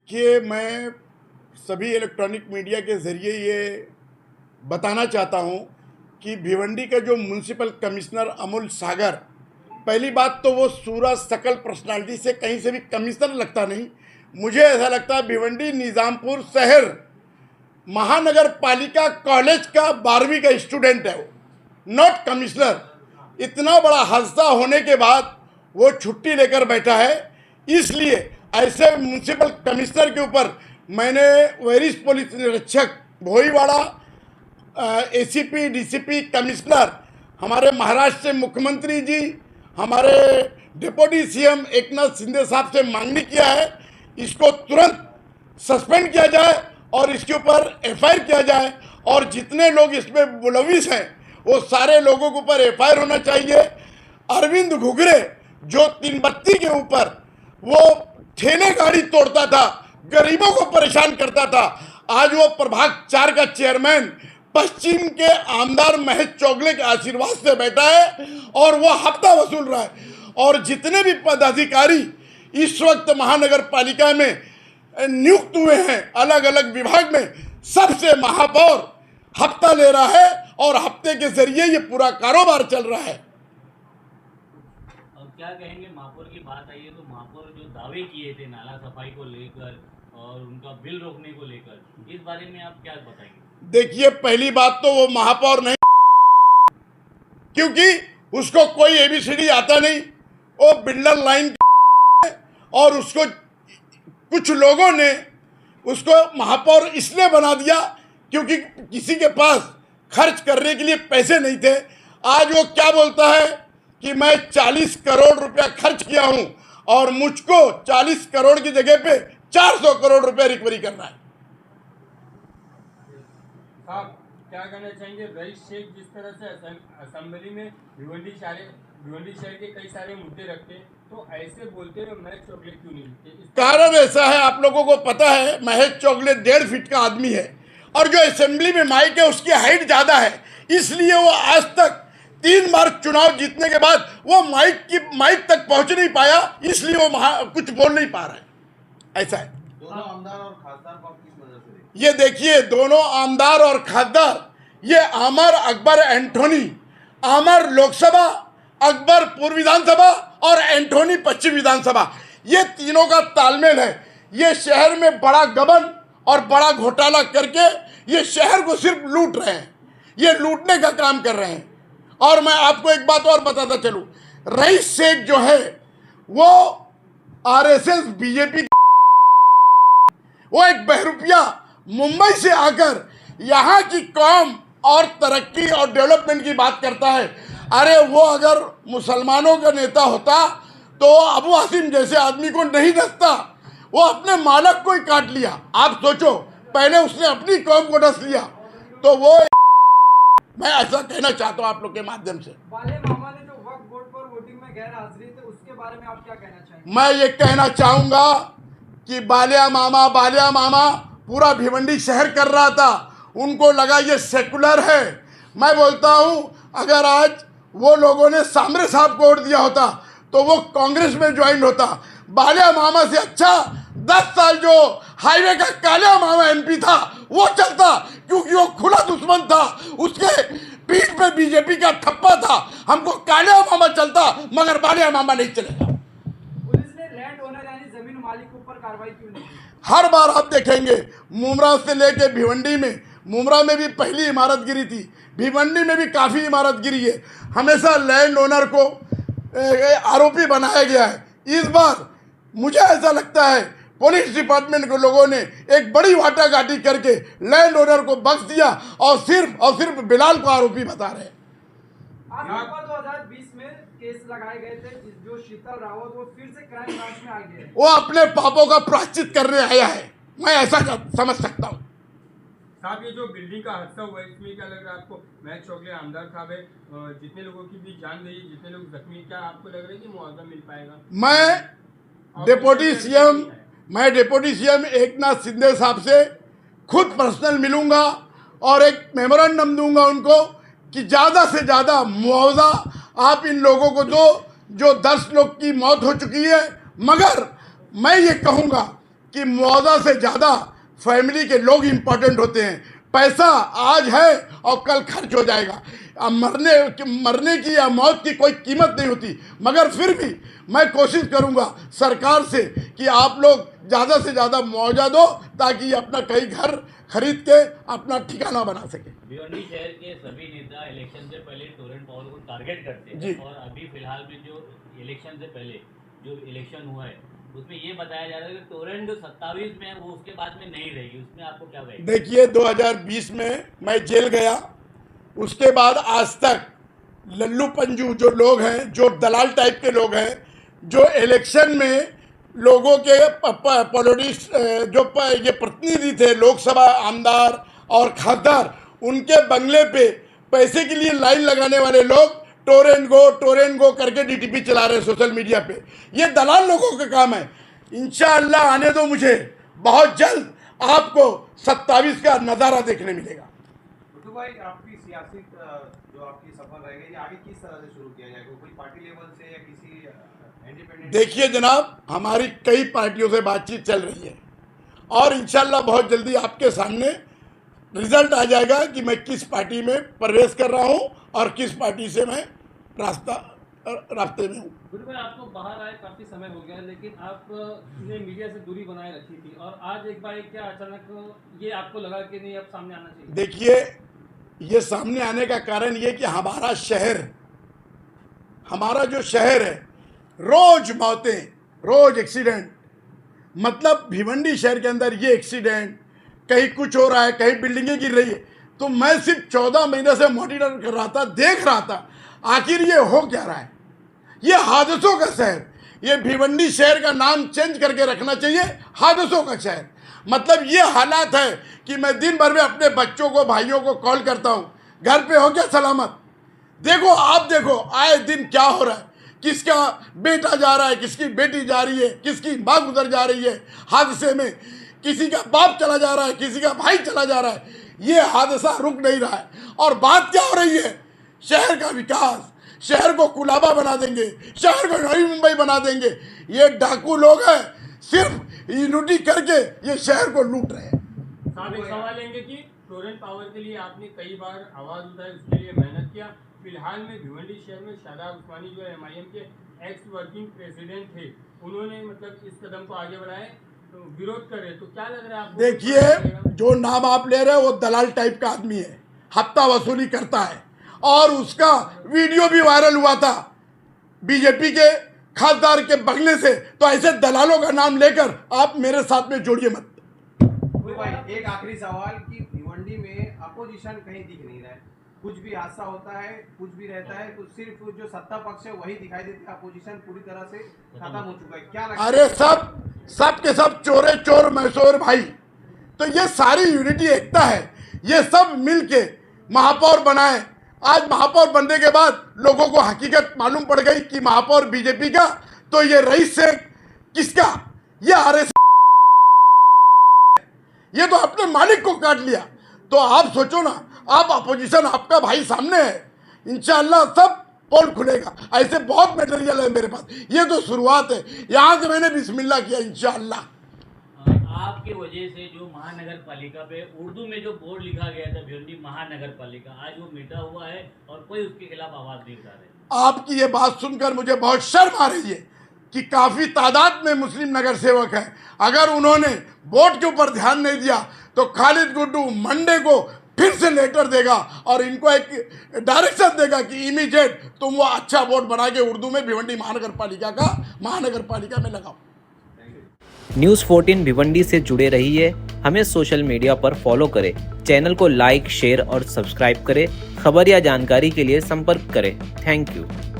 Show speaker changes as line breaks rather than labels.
कि मैं सभी इलेक्ट्रॉनिक मीडिया के ज़रिए ये बताना चाहता हूँ कि भिवंडी का जो म्यूनसिपल कमिश्नर अमूल सागर, पहली बात तो वो सूरज सकल पर्सनालिटी से कहीं से भी कमिश्नर लगता नहीं। मुझे ऐसा लगता है भिवंडी निज़ामपुर शहर महानगर पालिका कॉलेज का 12वीं का स्टूडेंट है वो, नॉट कमिश्नर। इतना बड़ा हादसा होने के बाद वो छुट्टी लेकर बैठा है। इसलिए ऐसे म्यूनसिपल कमिश्नर के ऊपर मैंने वरिष्ठ पुलिस निरीक्षक भोईवाड़ा, एसीपी, डीसीपी, कमिश्नर, हमारे महाराष्ट्र से मुख्यमंत्री जी, हमारे डिप्टी सीएम एकनाथ शिंदे साहब से मांगनी किया है, इसको तुरंत सस्पेंड किया जाए और इसके ऊपर एफआईआर किया जाए। और जितने लोग इसमें मुलविस हैं वो सारे लोगों के ऊपर एफआईआर होना चाहिए। अरविंद घुघरे जो तीनबत्ती के ऊपर वो ठेले गाड़ी तोड़ता था, गरीबों को परेशान करता था, आज वो प्रभाग 4 का चेयरमैन पश्चिम के आमदार महेश चोगले के आशीर्वाद से बैठा है और वो हफ्ता वसूल रहा है। और जितने भी पदाधिकारी इस वक्त महानगर पालिका में नियुक्त हुए हैं अलग अलग विभाग में, सबसे महापौर हफ्ता ले रहा है और हफ्ते के जरिए ये पूरा कारोबार चल रहा है।
क्या कहेंगे, महापौर की बात आई है तो महापौर जो दावे किए थे नाला सफाई को लेकर और उनका बिल रोकने को लेकर, इस बारे में आप क्या बताएंगे? देखिए,
पहली बात तो वो महापौर नहीं, क्योंकि उसको कोई एबीसीडी आता नहीं, वो बिल्डर लाइन और उसको कुछ लोगों ने उसको महापौर इसलिए बना दिया क्योंकि किसी के पास खर्च करने के लिए पैसे नहीं थे। आज वो क्या बोलता है कि मैं 40 करोड़ रुपया खर्च किया हूं और मुझको 40 करोड़ की जगह पे 400 करोड़ रुपया रिकवरी करना है।
आप क्या कहना चाहेंगे? रईस शेख जिस तरह से असेंबली में भिवंडी शहर के कई सारे मुद्दे रखते, तो ऐसे बोलते हुए महेश चोगले क्यों नहीं?
कारण ऐसा है, आप लोगों को पता है महेश चोगले 1.5 फीट का आदमी है और जो असेंबली में माइक है उसकी हाइट ज्यादा है, इसलिए वो आज तक 3 बार चुनाव जीतने के बाद वो माइक तक पहुंच नहीं पाया, इसलिए वो कुछ बोल नहीं पा रहा है। ऐसा है।
दोनों आमदार और खासदार को आप किस नजर से देखते हैं?
ये देखिए, दोनों आमदार और खासदार, ये आमर अकबर एंटोनी, आमर लोकसभा, अकबर पूर्व विधानसभा और एंटोनी पश्चिम विधानसभा, ये तीनों का तालमेल है। ये शहर में बड़ा गबन और बड़ा घोटाला करके ये शहर को सिर्फ लूट रहे हैं, ये लूटने का काम कर रहे हैं। और मैं आपको एक बात और बताता चलूं, रईस शेख जो है वो आरएसएस बीजेपी, वो एक बहरूपिया मुंबई से आकर यहाँ की कौम और तरक्की और डेवलपमेंट की बात करता है। अरे वो अगर मुसलमानों का नेता होता तो अबू हासिम जैसे आदमी को नहीं डसता, वो अपने मालक को ही काट लिया। आप सोचो, पहले उसने अपनी कौम को डस लिया, तो वो मैं ऐसा कहना चाहता हूँ आप लोग के माध्यम से।
बाले मामा ने जो वक्फ बोर्ड पर वोटिंग में गैर हाजिरी थे, उसके बारे में आप क्या कहना चाहेंगे?
मैं ये कहना चाहूंगा कि बालिया मामा पूरा भिवंडी शहर कर रहा था, उनको लगा ये सेकुलर है। मैं बोलता हूं, अगर आज वो लोगों ने सामरे साहब को वोट दिया होता तो वो कांग्रेस में ज्वाइन होता। बालिया मामा से अच्छा 10 साल जो हाईवे का कालिया मामा एमपी था वो चलता, क्योंकि वो खुला दुश्मन था, उसके पीठ पे बीजेपी का थप्पा था। हमको कालिया मामा चलता मगर बालिया मामा नहीं चलेगा।
पुलिस ने लैंड ओनर यानी जमीन मालिक के ऊपर कार्रवाई क्यों नहीं की?
हर बार आप देखेंगे, मुमरा से लेके भिवंडी में, मुमरा में भी पहली इमारत गिरी थी, भिवंडी में भी काफ़ी इमारत गिरी है। हमेशा लैंड ओनर को आरोपी बनाया गया है। इस बार मुझे ऐसा लगता है पुलिस डिपार्टमेंट के लोगों ने एक बड़ी वाटाघाटी करके लैंड ओनर को बख्श दिया और सिर्फ बिलाल को आरोपी बता रहे हैं।
आपके ऊपर 2020 में केस लगाए गए थे, जो शीतल रावत वो फिर से क्राइम ब्रांच में आ गए हैं।
वो अपने पापों का प्रायश्चित करने आया है, मैं ऐसा समझ सकता हूँ।
साहब, ये जो बिल्डिंग का हादसा हुआ है, इसमें क्या लग रहा है आपको? महेश चोगले आमदार साहब है, जितने लोगों की भी जान गई, जितने लोग जख्मी, क्या आपको लग रहा है कि मुआवजा मिल पाएगा?
मैं डिप्टी सीएम एकनाथ शिंदे साहब से खुद पर्सनल मिलूंगा और एक मेमोरेंडम दूंगा उनको कि ज़्यादा से ज़्यादा मुआवजा आप इन लोगों को दो, जो 10 लोग की मौत हो चुकी है। मगर मैं ये कहूँगा कि मुआवजा से ज़्यादा फैमिली के लोग इम्पोर्टेंट होते हैं। पैसा आज है और कल खर्च हो जाएगा। अब मरने की या मौत की कोई कीमत नहीं होती, मगर फिर भी मैं कोशिश करूंगा सरकार से कि आप लोग ज़्यादा से ज़्यादा मुआवजा दो ताकि ये अपना कहीं घर खरीद के अपना ठिकाना बना सके।
भिवंडी शहर के सभी नेता इलेक्शन से पहले टोरेंट पावर को टारगेट करते
जी।
हैं और अभी फिलहाल में जो इलेक्शन से पहले जो इलेक्शन हुआ है उसमें ये बताया जा रहा है कि टोरेंट 27 में वो उसके बाद में नहीं रहेगी, उसमें आपको क्या कहेंगे?
देखिए 2020 में मैं जेल गया, उसके बाद आज तक लल्लू पंजू जो लोग हैं, जो दलाल टाइप के लोग हैं, जो इलेक्शन में लोगों के पॉलिटिक्स जो ये प्रतिनिधि थे, लोकसभा आमदार और खासदार, उनके बंगले पे पैसे के लिए लाइन लगाने वाले लोग टोरेंट गो करके डीटीपी चला रहे हैं सोशल मीडिया पे। ये दलाल लोगों का काम है। इंशाअल्लाह आने दो मुझे, बहुत जल्द आपको 27 का नज़ारा देखने मिलेगा।
गुड्डू भाई, आपकी सियासी जो आपकी सफर रहेगी, ये आगे किस तरह से शुरू किया जाएगा? कोई पार्टी लेवल से या किसी इंडिपेंडेंट?
देखिए जनाब, हमारी कई पार्टियों से बातचीत चल रही है और इंशाअल्लाह बहुत जल्दी आपके सामने रिजल्ट आ जाएगा कि मैं किस पार्टी में प्रवेश कर रहा हूं और किस पार्टी से मैं रास्ते में हूं।
गुड्डू भाई, आपको बाहर आए काफी समय हो गया, लेकिन आपने मीडिया से दूरी बनाए रखी थी और आज एक बार क्या अचानक ये आपको लगा कि नहीं अब सामने आना चाहिए?
देखिए, ये सामने आने का कारण ये कि हमारा जो शहर है, रोज मौतें, रोज एक्सीडेंट, मतलब भिवंडी शहर के अंदर ये एक्सीडेंट, कहीं कुछ हो रहा है, कहीं बिल्डिंगें गिर रही है। तो मैं सिर्फ 14 महीने से मॉनिटर कर रहा था, देख रहा था आखिर ये हो क्या रहा है। ये हादसों का शहर, ये भिवंडी शहर का नाम चेंज करके रखना चाहिए, हादसों का शहर। मतलब ये हालात है कि मैं दिन भर में अपने बच्चों को, भाइयों को कॉल करता हूँ, घर पे हो क्या सलामत? देखो, आप देखो आए दिन क्या हो रहा है, किसका बेटा जा रहा है, किसकी बेटी जा रही है, किसकी माँ गुजर जा रही है हादसे में, किसी का बाप चला जा रहा है, किसी का भाई चला जा रहा है। ये हादसा रुक नहीं रहा है और बात क्या हो रही है? शहर का विकास, शहर को कुलाबा बना देंगे, शहर को नई मुंबई बना देंगे। ये डाकू लोग हैं, सिर्फ यूनिटी करके ये शहर को लूट रहे हैं।
साहब, एक सवाल लेंगे कि टोरेंट पावर के लिए आपने कई बार आवाज उठाई, उसके लिए मेहनत किया। फिलहाल में भिवंडी शहर में शादाब उस्मानी जो MIM के एक्स वर्किंग प्रेसिडेंट थे, उन्होंने मतलब इस कदम को आगे बढ़ाए, तो विरोध कर रहे, तो क्या लग रहा है आपको?
देखिए, जो नाम आप ले रहे हो वो दलाल टाइप का आदमी है, हफ्ता वसूली करता है और उसका वीडियो भी वायरल हुआ था बीजेपी के खासदार के बंगले से। तो ऐसे दलालों का नाम लेकर आप मेरे साथ में जोड़िए मत।
गुड्डू भाई, एक आखिरी सवाल कि भिवंडी में अपोजिशन कहीं दिख नहीं रहा है, कुछ भी हादसा होता है, कुछ भी रहता है, तो सिर्फ जो सत्ता पक्ष है वही दिखाई देती है। अपोजिशन पूरी तरह से खत्म हो चुका है, क्या लगता है?
अरे सब के सब चोरे चोर मैसोर भाई। तो ये सारी यूनिटी एकता है, ये सब मिलके महापौर बनाए। आज महापौर बनने के बाद लोगों को हकीकत मालूम पड़ गई कि महापौर बीजेपी का, तो ये रईस से किसका? ये RS, ये तो अपने मालिक को काट लिया। तो आप सोचो ना, आप अपोजिशन, आपका भाई सामने है, इंशाअल्लाह सब पोल खुलेगा। ऐसे बहुत मटेरियल है मेरे पास, ये तो शुरुआत है, यहाँ से मैंने बिस्मिल्लाह किया। इंशाअल्लाह
आपके वजह से जो महानगर पालिका पे उर्दू में जो बोर्ड लिखा गया था भिवंडी महानगर पालिका, आज वो मिटा हुआ है और कोई उसके खिलाफ आवाज नहीं उठा रहे।
आपकी ये बात सुनकर मुझे बहुत शर्म आ रही है कि काफ़ी तादाद में मुस्लिम नगर सेवक हैं। अगर उन्होंने वोट के ऊपर ध्यान नहीं दिया तो खालिद गुड्डू मंडे को फिर से लेटर देगा और इनको एक डायरेक्शन देगा कि इमीडिएट तुम वो अच्छा वोट बना के उर्दू में भिवंडी महानगर पालिका में लगाओ।
न्यूज़ 14 भिवंडी से जुड़े रहिए, हमें सोशल मीडिया पर फॉलो करें, चैनल को लाइक, शेयर और सब्सक्राइब करें। खबर या जानकारी के लिए संपर्क करें। Thank you.